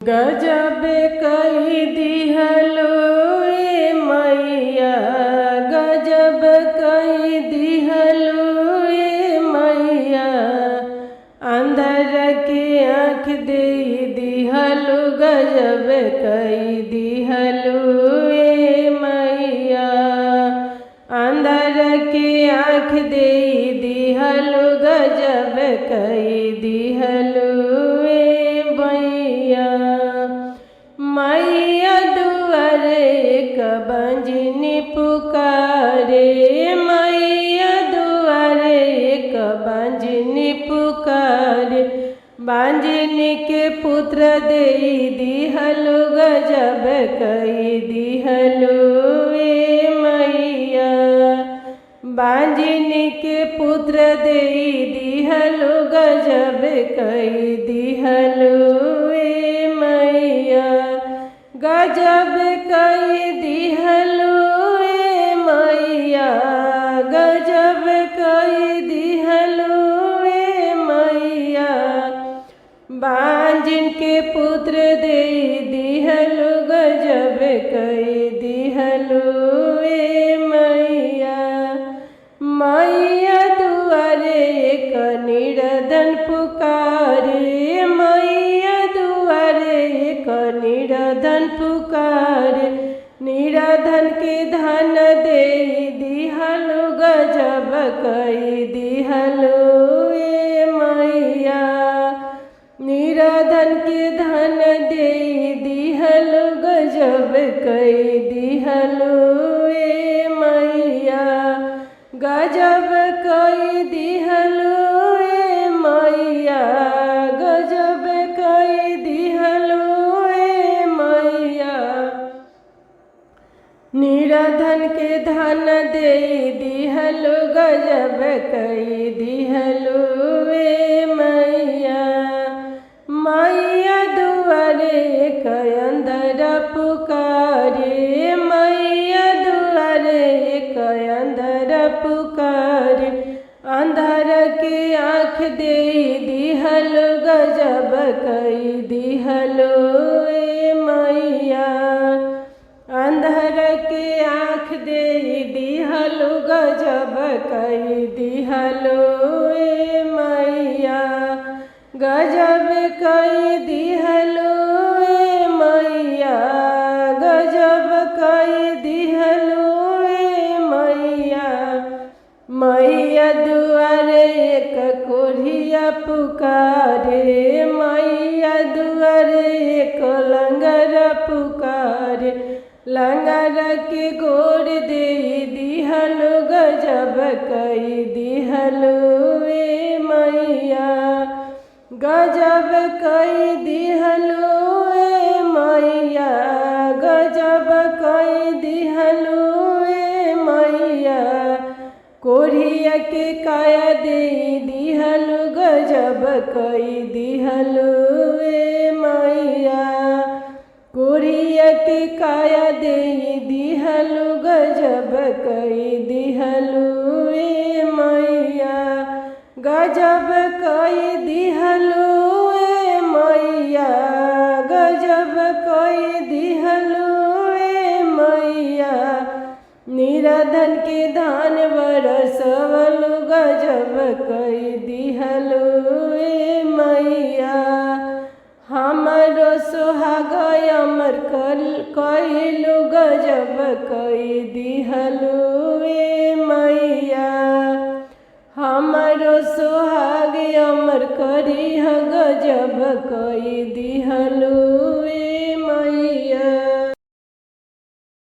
गजब कई दिहलो ए मैया, गजब कई दिहलो ए मैया। अंधर के आँख दे दिहलो, गजब कई दिहलो ए मैया। अंधर के आँख दे दिहलो, गजब कई दिहलो ए मैया। मैया दुआरे बंजनी पुकारे, मैया दुआरे बंजनी पुकारे। बंजनी के पुत्र दे दिहलो, गजब कई दिहलो ए मैया। बंजनी के पुत्र दे दिहलो, गजब कई दिहलो ए मैया। गजब कई दिहलो ए मैया, गजब कई दिहलो ए मैया। बांझिन के पुत्र दे दिहलो, गजब कई दिहलो ए मैया। मैया दुआरे निर्धन पुकारे, मैया दुआरे निर्धन पुकारे। निर्धन के धन दे दिहलो, गजब कई दिहलो ए मैया। निर्धन के धन दे दिहलो, गजब कई दिहलो ए मैया। गजब कई दिहलो ए मैया, गजब कई दिहलो ए मैया। निर्धन के धन दे दिहलो, गजब कई दिहलो ए मैया। मैया दुआरे अंधर पुकारे, मैया दुआरे अंधर पुकारे। अंधर के आँख दे दिहलो, गजब कई दिहलो ए मैया। अंधर के आँख दे दिहलो, गजब कई दिहलो ए मैया। गजब कई दिहलो ए मैया, गजब कई दिहलो ए मैया। मैया दुआरे कोढ़िया पुकारे, मैया दुआरे लंगर पुकारे। लंगर के गोर दे दिहलो, गजब कई दिहलो ए मैया। गजब कई दिहलो ए मैया, गजब कई दिहलो ए मैया। कोढ़िया के काया दे दिहलो, गजब कई दिहलो ए मैया। कोढ़िया के काया दे दिहलो, गजब कई दिहलो ए मैया। गजब कई दिहलो ए मैया, गजब कई दिहलो ए मैया। निर्धन के धान बरसवलो, गजब कई दिहलो ए मैया। हमरो सोहाग अमर कइलो, गजब कई दिहलो ए मैया। हमरो सोहाग अमर करी, गजब कई दिहलो।